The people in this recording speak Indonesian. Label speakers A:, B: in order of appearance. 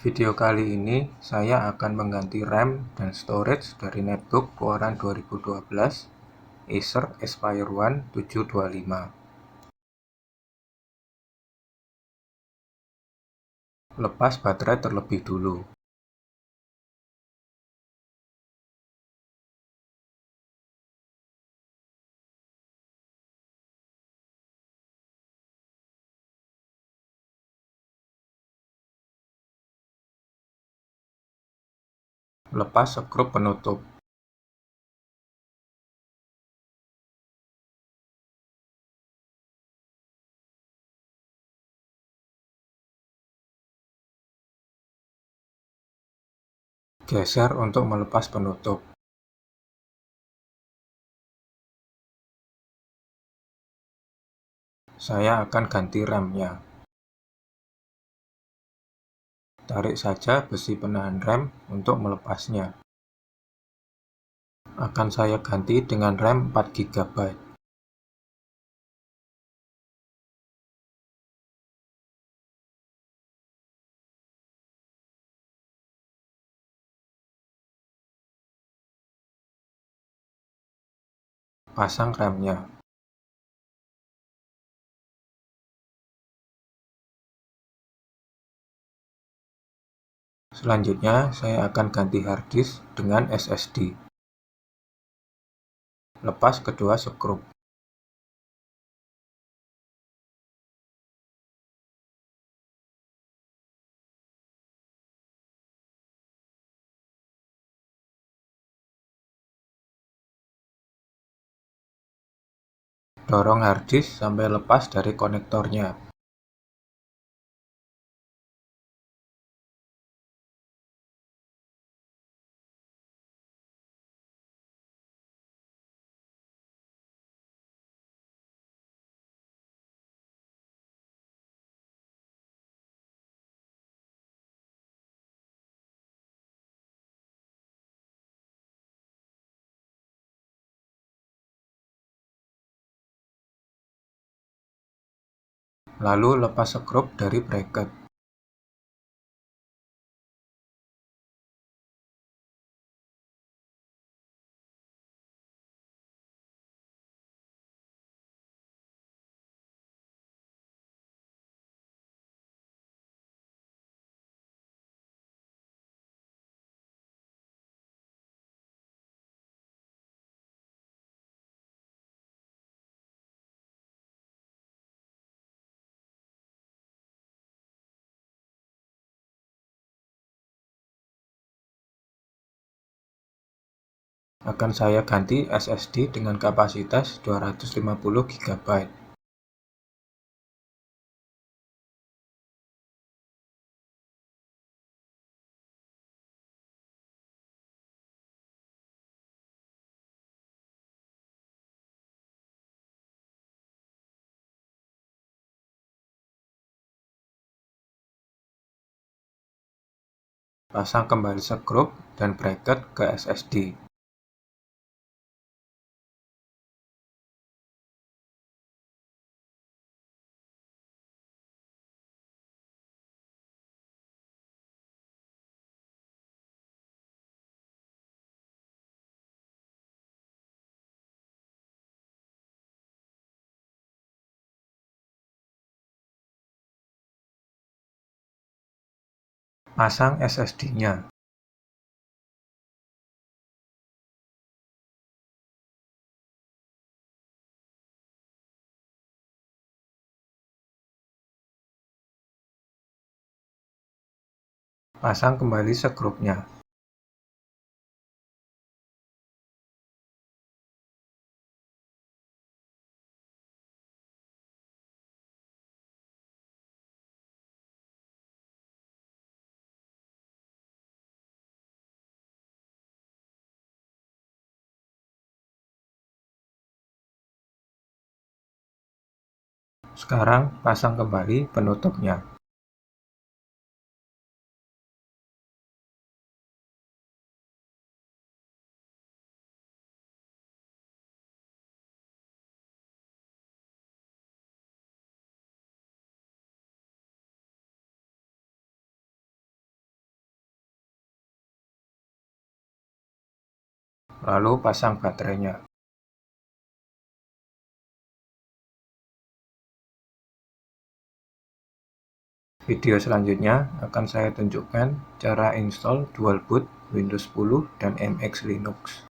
A: Video kali ini saya akan mengganti RAM dan storage dari netbook keluaran 2012 Acer Aspire One 725. Lepas baterai terlebih dulu. Lepas skrup penutup. Geser untuk melepas penutup. Saya akan ganti RAM-nya. Tarik saja besi penahan RAM untuk melepasnya. Akan saya ganti dengan RAM 4 GB. Pasang RAM-nya. Selanjutnya, saya akan ganti harddisk dengan SSD. Lepas kedua skrup. Dorong harddisk sampai lepas dari konektornya. Lalu lepas skrup dari bracket. Akan saya ganti SSD dengan kapasitas 250 GB. Pasang kembali skrup dan bracket ke SSD. Pasang SSD-nya. Pasang kembali skrupnya. Sekarang pasang kembali penutupnya. lalu pasang baterainya. Video selanjutnya akan saya tunjukkan cara install dual boot Windows 10 dan MX Linux.